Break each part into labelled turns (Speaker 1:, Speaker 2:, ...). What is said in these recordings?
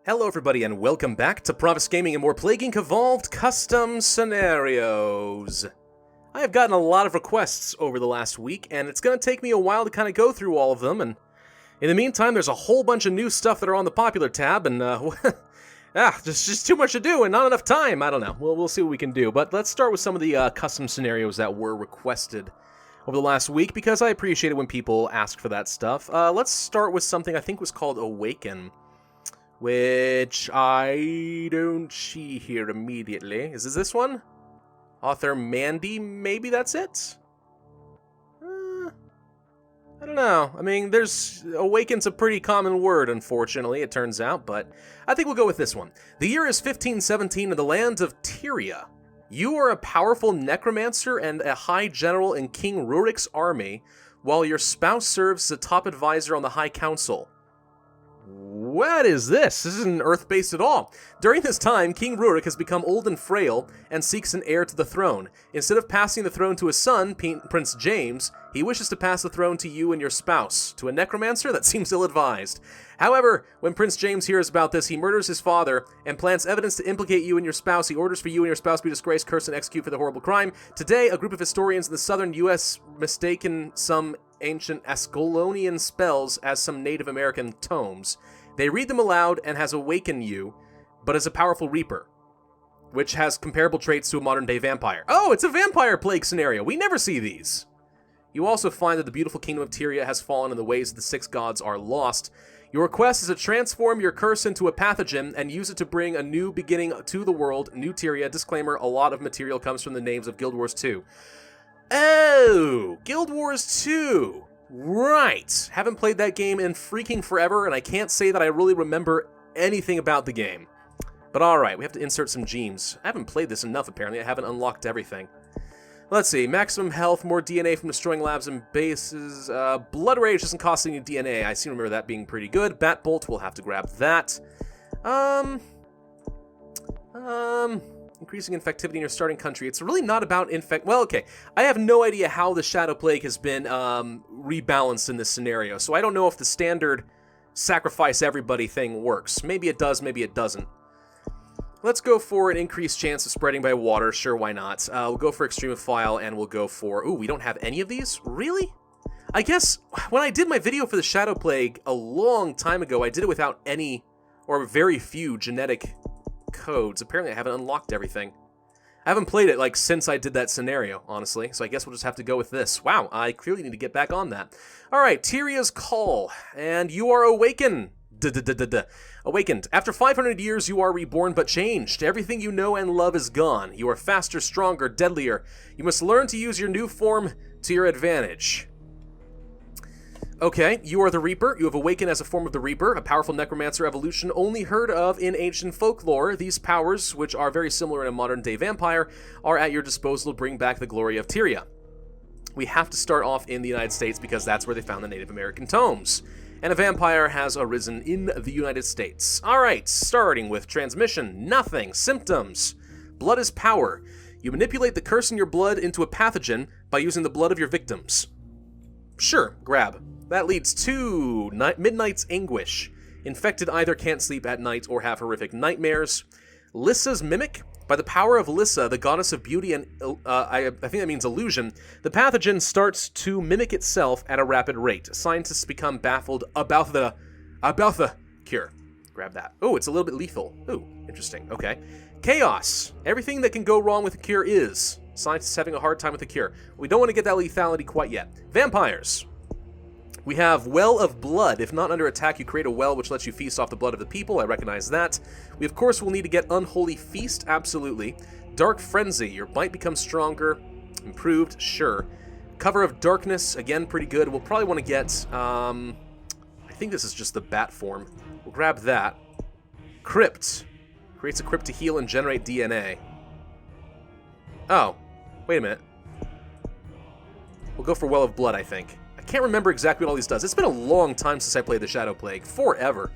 Speaker 1: Hello everybody and welcome back to Pravus Gaming and more Plague Inc. Evolved Custom Scenarios. I have gotten a lot of requests over the last week, and it's going to take me a while to kind of go through all of them, and in the meantime there's a whole bunch of new stuff that are on the popular tab, and there's just too much to do and not enough time. I don't know. We'll see what we can do, but let's start with some of the custom scenarios that were requested over the last week, because I appreciate it when people ask for that stuff. Let's start with something I think was called Awaken, which I don't see here immediately. Is this one? Author Mandy, maybe that's it? I don't know. I mean, Awaken's a pretty common word, unfortunately, it turns out, but I think we'll go with this one. The year is 1517 in the land of Tyria. You are a powerful necromancer and a high general in King Rurik's army, while your spouse serves as the top advisor on the High Council. What is this? This isn't Earth-based at all. During this time, King Rurik has become old and frail and seeks an heir to the throne. Instead of passing the throne to his son, Prince James, he wishes to pass the throne to you and your spouse. To a necromancer, that seems ill-advised. However, when Prince James hears about this, he murders his father and plants evidence to implicate you and your spouse. He orders for you and your spouse to be disgraced, cursed, and executed for the horrible crime. Today, a group of historians in the southern U.S. mistaken some ancient Ascalonian spells as some Native American tomes. They read them aloud and has awakened you, but as a powerful reaper, which has comparable traits to a modern-day vampire. Oh, it's a vampire plague scenario. We never see these. You also find that the beautiful kingdom of Tyria has fallen and the ways of the six gods are lost. Your quest is to transform your curse into a pathogen and use it to bring a new beginning to the world. New Tyria. Disclaimer, a lot of material comes from the names of Guild Wars 2. Oh, Guild Wars 2. Right. Haven't played that game in freaking forever, and I can't say that I really remember anything about the game. But alright, we have to insert some gems. I haven't played this enough, apparently. I haven't unlocked everything. Let's see. Maximum health, more DNA from destroying labs and bases. Blood Rage doesn't cost any DNA. I seem to remember that being pretty good. Bat Bolt, we'll have to grab that. Increasing infectivity in your starting country. It's really not about well, okay. I have no idea how the Shadow Plague has been rebalanced in this scenario, so I don't know if the standard sacrifice everybody thing works. Maybe it does, maybe it doesn't. Let's go for an increased chance of spreading by water. Sure, why not? We'll go for Extremophile, and we'll go for... Ooh, we don't have any of these? Really? I guess when I did my video for the Shadow Plague a long time ago, I did it without any or very few genetic codes. Apparently I haven't unlocked everything. I haven't played it since I did that scenario, honestly, so I guess we'll just have to go with this. Wow, I clearly need to get back on that. Alright, Tyria's Call, and you are awakened. Awakened. After 500 years, you are reborn but changed. Everything you know and love is gone. You are faster, stronger, deadlier. You must learn to use your new form to your advantage. Okay, you are the Reaper. You have awakened as a form of the Reaper, a powerful necromancer evolution only heard of in ancient folklore. These powers, which are very similar in a modern-day vampire, are at your disposal to bring back the glory of Tyria. We have to start off in the United States because that's where they found the Native American tomes. And a vampire has arisen in the United States. Alright, starting with transmission, nothing, symptoms. Blood is power. You manipulate the curse in your blood into a pathogen by using the blood of your victims. Sure, grab. That leads to Midnight's Anguish. Infected either can't sleep at night or have horrific nightmares. Lissa's Mimic. By the power of Lissa, the goddess of beauty and, I think that means illusion, the pathogen starts to mimic itself at a rapid rate. Scientists become baffled about the cure. Grab that. Oh, it's a little bit lethal. Ooh, interesting. Okay. Chaos. Everything that can go wrong with the cure is. Scientists having a hard time with the cure. We don't want to get that lethality quite yet. Vampires. We have Well of Blood. If not under attack, you create a well which lets you feast off the blood of the people. I recognize that. We, of course, will need to get Unholy Feast. Absolutely. Dark Frenzy. Your bite becomes stronger. Improved. Sure. Cover of Darkness. Again, pretty good. We'll probably want to get... I think this is just the bat form. We'll grab that. Crypt. Creates a crypt to heal and generate DNA. Oh. Wait a minute. We'll go for Well of Blood, I think. Can't remember exactly what all these does. It's been a long time since I played the Shadow Plague. Forever.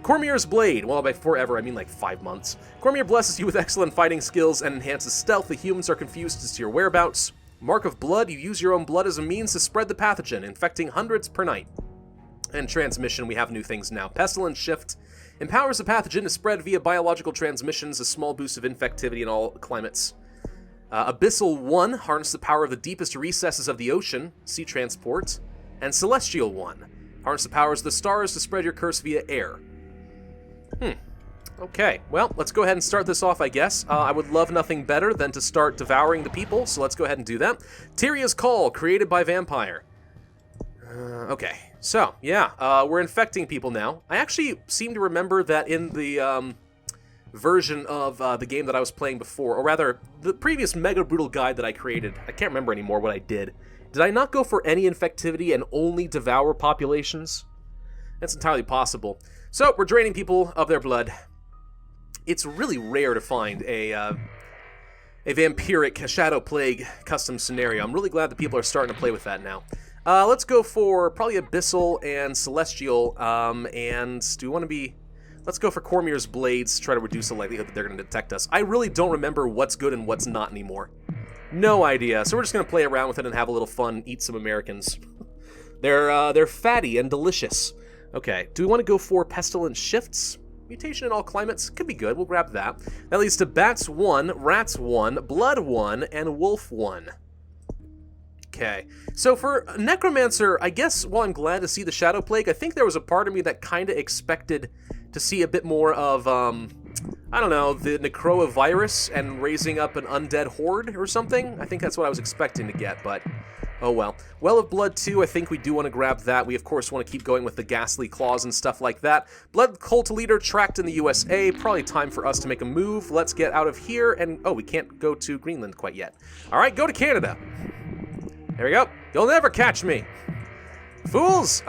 Speaker 1: Cormier's Blade. Well, by forever, I mean 5 months. Cormier blesses you with excellent fighting skills and enhances stealth. The humans are confused as to your whereabouts. Mark of Blood. You use your own blood as a means to spread the pathogen, infecting hundreds per night. And transmission, we have new things now. Pestilence Shift. Empowers the pathogen to spread via biological transmissions, a small boost of infectivity in all climates. Abyssal 1, harness the power of the deepest recesses of the ocean, sea transport. And Celestial 1, harness the powers of the stars to spread your curse via air. Okay, well, let's go ahead and start this off, I guess. I would love nothing better than to start devouring the people, so let's go ahead and do that. Tyria's Call, created by Vampire. Okay, so, yeah, we're infecting people now. I actually seem to remember that in the version of the game that I was playing before, or rather, the previous Mega Brutal guide that I created, I can't remember anymore what I did. Did I not go for any infectivity and only devour populations? That's entirely possible. So, we're draining people of their blood. It's really rare to find a vampiric Shadow Plague custom scenario. I'm really glad that people are starting to play with that now. Let's go for probably Abyssal and Celestial, and do we want to be... Let's go for Cormier's Blades, try to reduce the likelihood that they're going to detect us. I really don't remember what's good and what's not anymore. No idea, so we're just going to play around with it and have a little fun, eat some Americans. They're fatty and delicious. Okay, do we want to go for Pestilent Shifts? Mutation in all climates could be good. We'll grab that. That leads to Bats 1, Rats 1, Blood 1, and Wolf 1. Okay. So for Necromancer, I guess while I'm glad to see the Shadow Plague, I think there was a part of me that kind of expected to see a bit more of, I don't know, the Necroa virus and raising up an undead horde or something. I think that's what I was expecting to get, but... oh well. Well of Blood 2, I think we do want to grab that. We, of course, want to keep going with the Ghastly Claws and stuff like that. Blood Cult Leader tracked in the USA. Probably time for us to make a move. Let's get out of here. And, oh, we can't go to Greenland quite yet. All right, go to Canada. There we go. You'll never catch me. Fools!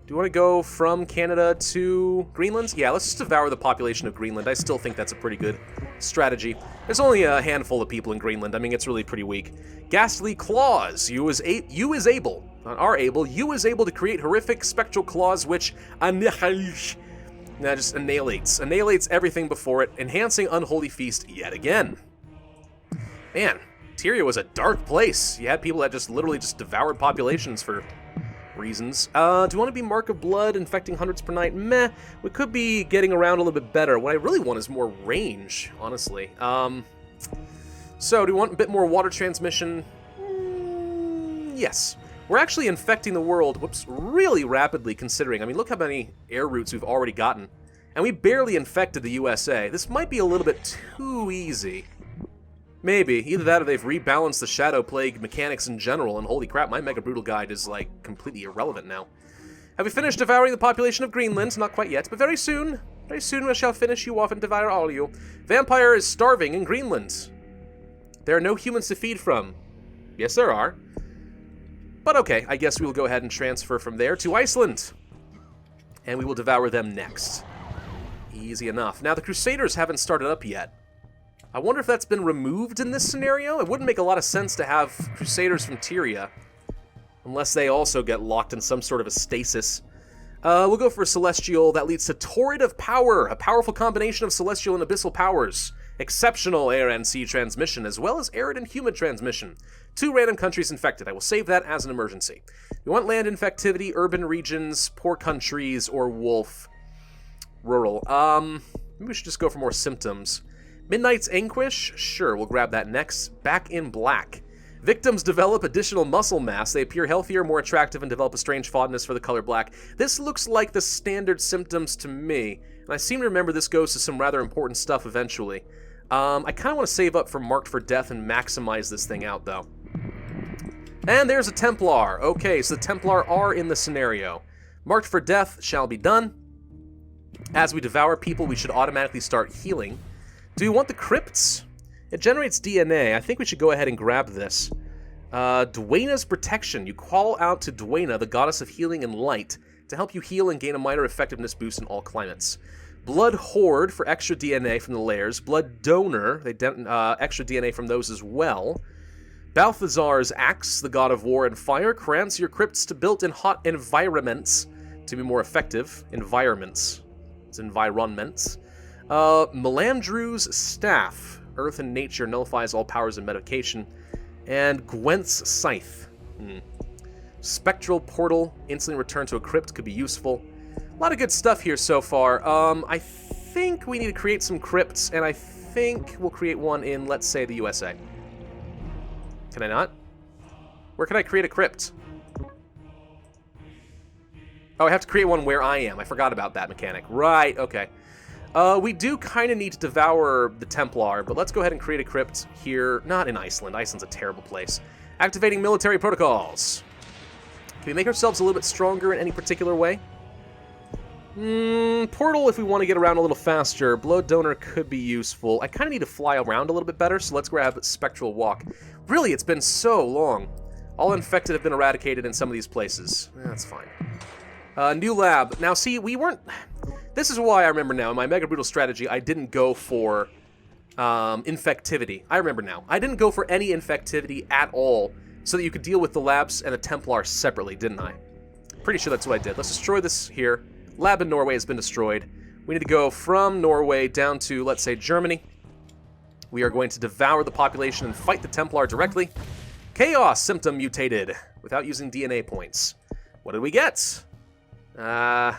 Speaker 1: Do you want to go from Canada to Greenland? Yeah, let's just devour the population of Greenland. I still think that's a pretty good strategy. There's only a handful of people in Greenland. I mean, it's really pretty weak. Ghastly Claws. You is able to create horrific spectral claws which just annihilates everything before it, enhancing Unholy Feast yet again. Man, Tyria was a dark place. You had people that just literally just devoured populations for reasons. Do you want to be Mark of Blood, infecting hundreds per night? Meh. We could be getting around a little bit better. What I really want is more range, honestly. So, do we want a bit more water transmission? Yes. We're actually infecting the world, really rapidly considering. I mean, look how many air routes we've already gotten. And we barely infected the USA. This might be a little bit too easy. Maybe. Either that or they've rebalanced the Shadow Plague mechanics in general, and holy crap, my Mega Brutal guide is, like, completely irrelevant now. Have we finished devouring the population of Greenland? Not quite yet, but very soon we shall finish you off and devour all you. Vampire is starving in Greenland. There are no humans to feed from. Yes, there are. But okay, I guess we will go ahead and transfer from there to Iceland. And we will devour them next. Easy enough. Now, the Crusaders haven't started up yet. I wonder if that's been removed in this scenario? It wouldn't make a lot of sense to have Crusaders from Tyria, unless they also get locked in some sort of a stasis. We'll go for Celestial. That leads to Torrid of Power, a powerful combination of Celestial and Abyssal powers. Exceptional air and sea transmission, as well as arid and humid transmission. 2 random countries infected. I will save that as an emergency. We want land infectivity, urban regions, poor countries, or wolf. Rural. Maybe we should just go for more symptoms. Midnight's Anguish? Sure, we'll grab that next. Back in Black. Victims develop additional muscle mass. They appear healthier, more attractive, and develop a strange fondness for the color black. This looks like the standard symptoms to me, and I seem to remember this goes to some rather important stuff eventually. I kind of want to save up for Marked for Death and maximize this thing out, though. And there's a Templar. Okay, so the Templar are in the scenario. Marked for Death shall be done. As we devour people, we should automatically start healing. Do you want the Crypts? It generates DNA. I think we should go ahead and grab this. Dwayna's Protection. You call out to Dwayna, the goddess of healing and light, to help you heal and gain a minor effectiveness boost in all climates. Blood Horde for extra DNA from the layers. Blood Donor, extra DNA from those as well. Balthazar's Axe, the god of war and fire, grants your crypts to built in hot environments to be more effective. Environments. It's environments. Melandru's Staff. Earth and nature nullifies all powers of medication. And Gwent's Scythe. Spectral Portal. Instantly return to a crypt could be useful. A lot of good stuff here so far. I think we need to create some crypts, and I think we'll create one in, let's say, the USA. Can I not? Where can I create a crypt? Oh, I have to create one where I am. I forgot about that mechanic. Right, okay. We do kind of need to devour the Templar, but let's go ahead and create a crypt here. Not in Iceland. Iceland's a terrible place. Activating military protocols. Can we make ourselves a little bit stronger in any particular way? Portal if we want to get around a little faster. Blood donor could be useful. I kind of need to fly around a little bit better, so let's grab Spectral Walk. Really, it's been so long. All infected have been eradicated in some of these places. That's fine. New lab. Now, see, we weren't... This is why I remember now. In my Mega Brutal strategy, I didn't go for infectivity. I remember now. I didn't go for any infectivity at all so that you could deal with the labs and the Templar separately, didn't I? Pretty sure that's what I did. Let's destroy this here. Lab in Norway has been destroyed. We need to go from Norway down to, let's say, Germany. We are going to devour the population and fight the Templar directly. Chaos symptom mutated without using DNA points. What did we get? No,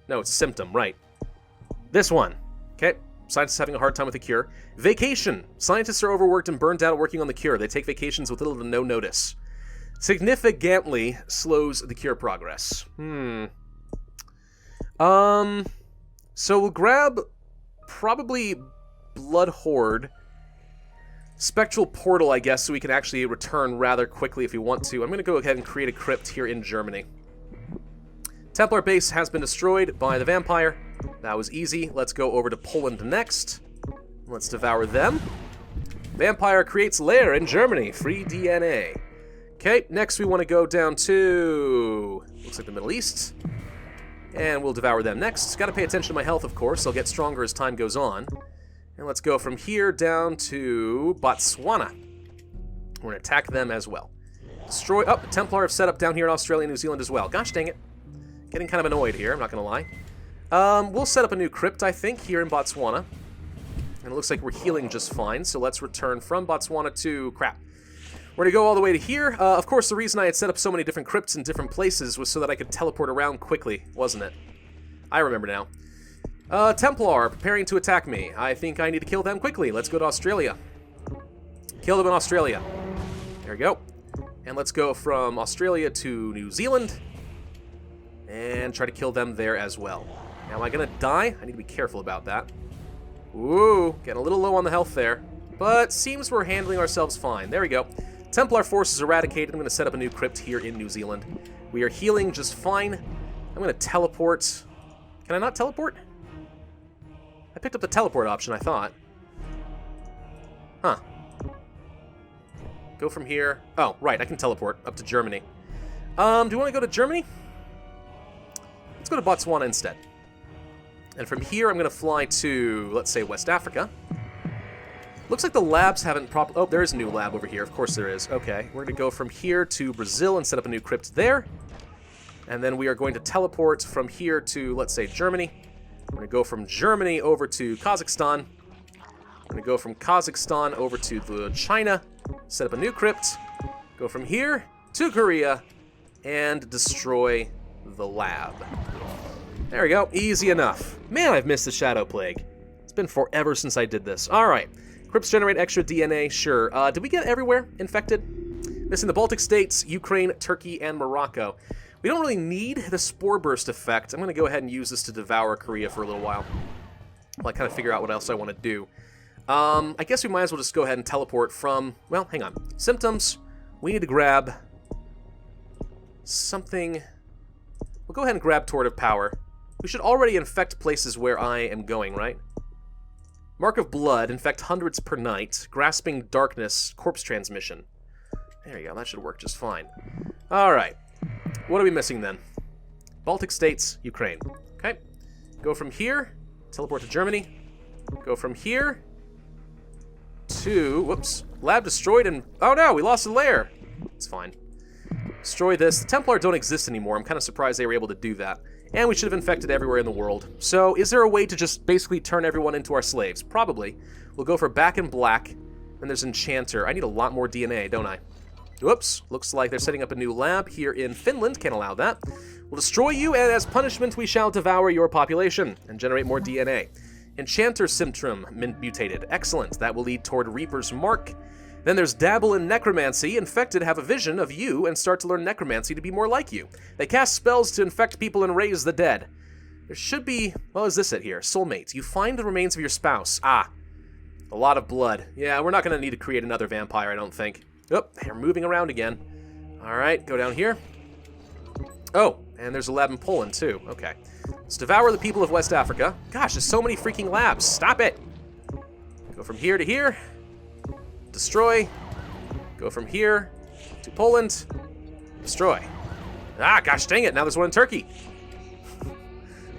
Speaker 1: it's symptom, right. This one. Okay. Scientists having a hard time with the cure. Vacation. Scientists are overworked and burned out working on the cure. They take vacations with little to no notice. Significantly slows the cure progress. So we'll grab probably Blood Horde. Spectral Portal, I guess, so we can actually return rather quickly if we want to. I'm going to go ahead and create a crypt here in Germany. Templar base has been destroyed by the vampire. That was easy. Let's go over to Poland next. Let's devour them. Vampire creates lair in Germany. Free DNA. Okay, next we want to go down to... looks like the Middle East. And we'll devour them next. Got to pay attention to my health, of course. I'll get stronger as time goes on. And let's go from here down to Botswana. We're going to attack them as well. Destroy... oh, the Templar have set up down here in Australia and New Zealand as well. Gosh dang it. Getting kind of annoyed here, I'm not going to lie. We'll set up a new crypt, I think, here in Botswana. And it looks like we're healing just fine, so let's return from Botswana to... crap. We're going to go all the way to here. Of course, the reason I had set up so many different crypts in different places was so that I could teleport around quickly, wasn't it? I remember now. Templar preparing to attack me. I think I need to kill them quickly. Let's go to Australia. Kill them in Australia. There we go. And let's go from Australia to New Zealand. And try to kill them there as well. Now, am I going to die? I need to be careful about that. Ooh, getting a little low on the health there. But seems we're handling ourselves fine. There we go. Templar forces eradicated. I'm going to set up a new crypt here in New Zealand. We are healing just fine. I'm going to teleport. Can I not teleport? I picked up the teleport option, I thought. Huh. Go from here. Oh, right, I can teleport up to Germany. Do you want to go to Germany? Let's go to Botswana instead. And from here, I'm going to fly to, let's say, West Africa. Looks like the labs haven't oh, there is a new lab over here. Of course there is. Okay, we're going to go from here to Brazil and set up a new crypt there. And then we are going to teleport from here to, let's say, Germany. We're going to go from Germany over to Kazakhstan. We're going to go from Kazakhstan over to China, set up a new crypt, go from here to Korea, and destroy the lab. There we go. Easy enough. Man, I've missed the Shadow Plague. It's been forever since I did this. All right. Crypts generate extra DNA. Sure. Did we get everywhere infected? Missing the Baltic states, Ukraine, Turkey, and Morocco. We don't really need the Spore Burst effect. I'm going to go ahead and use this to devour Korea for a little while. While I kind of figure out what else I want to do. I guess we might as well just go ahead and teleport from... well, hang on. Symptoms. We need to grab something... we'll go ahead and grab Torrent of Power. We should already infect places where I am going, right? Mark of Blood, infect hundreds per night. Grasping Darkness, corpse transmission. There you go, that should work just fine. Alright. What are we missing then? Baltic states, Ukraine. Okay. Go from here, teleport to Germany. Go from here to... whoops. Lab destroyed and... oh no, we lost a lair. It's fine. Destroy this. The Templar don't exist anymore. I'm kind of surprised they were able to do that. And we should have infected everywhere in the world. So, is there a way to just basically turn everyone into our slaves? Probably. We'll go for Back in Black. Then there's Enchanter. I need a lot more DNA, don't I? Whoops, looks like they're setting up a new lab here in Finland. Can't allow that. We'll destroy you, and as punishment, we shall devour your population and generate more DNA. Enchanter symptom mutated. Excellent. That will lead toward Reaper's Mark. Then there's Dabble in Necromancy. Infected have a vision of you and start to learn Necromancy to be more like you. They cast spells to infect people and raise the dead. There should be... What is this it here? Soulmate. You find the remains of your spouse. Ah. A lot of blood. Yeah, we're not going to need to create another vampire, I don't think. Oh, they're moving around again. Alright, go down here. Oh, and there's a lab in Poland, too. Okay. Let's devour the people of West Africa. Gosh, there's so many freaking labs. Stop it! Go from here to here. Destroy. Go from here to Poland. Destroy. Ah, gosh dang it, now there's one in Turkey.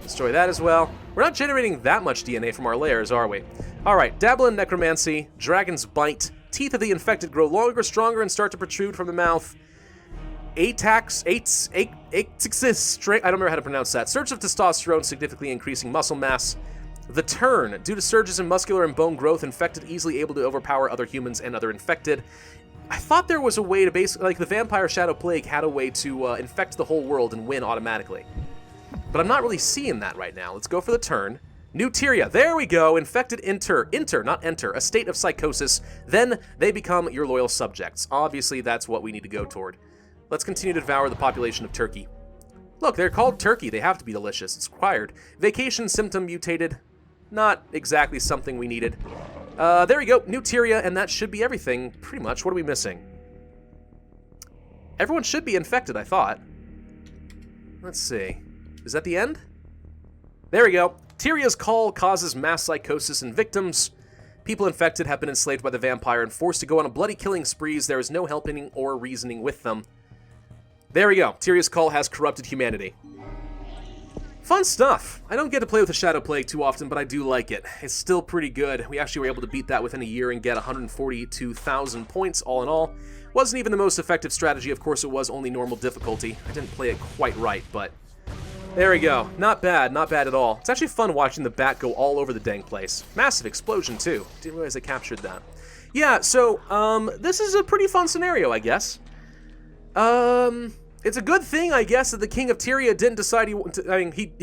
Speaker 1: Destroy that as well. We're not generating that much DNA from our layers, are we? Alright, Dabble in Necromancy, Dragon's Bite, Teeth of the Infected grow longer, stronger, and start to protrude from the mouth. I don't remember how to pronounce that. Surge of testosterone, significantly increasing muscle mass. The Turn. Due to surges in muscular and bone growth, infected easily able to overpower other humans and other infected. I thought there was a way to basically, like the Vampire Shadow Plague had a way to infect the whole world and win automatically. But I'm not really seeing that right now. Let's go for the Turn. New Tyria. There we go. Infected enter, not enter, a state of psychosis. Then they become your loyal subjects. Obviously, that's what we need to go toward. Let's continue to devour the population of Turkey. Look, they're called Turkey. They have to be delicious. It's required. Vacation symptom mutated. Not exactly something we needed. There we go. New Tyria, and that should be everything, pretty much. What are we missing? Everyone should be infected, I thought. Let's see. Is that the end? There we go. Tyria's call causes mass psychosis in victims. People infected have been enslaved by the vampire and forced to go on a bloody killing sprees. There is no helping or reasoning with them. There we go. Tyria's call has corrupted humanity. Fun stuff. I don't get to play with the Shadow Plague too often, but I do like it. It's still pretty good. We actually were able to beat that within a year and get 142,000 points all in all. Wasn't even the most effective strategy. Of course, it was only normal difficulty. I didn't play it quite right, but there we go. Not bad at all. It's actually fun watching the bat go all over the dang place. Massive explosion, too. Didn't realize I captured that. Yeah, so, this is a pretty fun scenario, I guess. It's a good thing, I guess, that the King of Tyria didn't decide he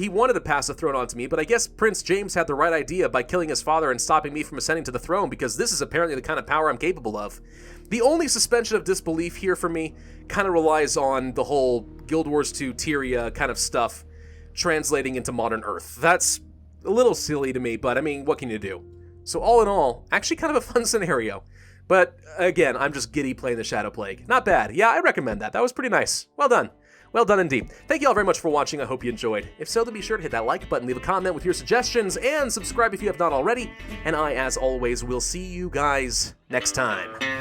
Speaker 1: wanted to pass the throne on to me, but I guess Prince James had the right idea by killing his father and stopping me from ascending to the throne, because this is apparently the kind of power I'm capable of. The only suspension of disbelief here for me kind of relies on the whole Guild Wars 2 Tyria kind of stuff translating into modern Earth. That's a little silly to me, but I mean, what can you do? So all in all, actually kind of a fun scenario. But again, I'm just giddy playing the Shadow Plague. Not bad. Yeah, I recommend that. That was pretty nice. Well done. Well done indeed. Thank you all very much for watching. I hope you enjoyed. If so, then be sure to hit that like button, leave a comment with your suggestions, and subscribe if you have not already. And I, as always, will see you guys next time.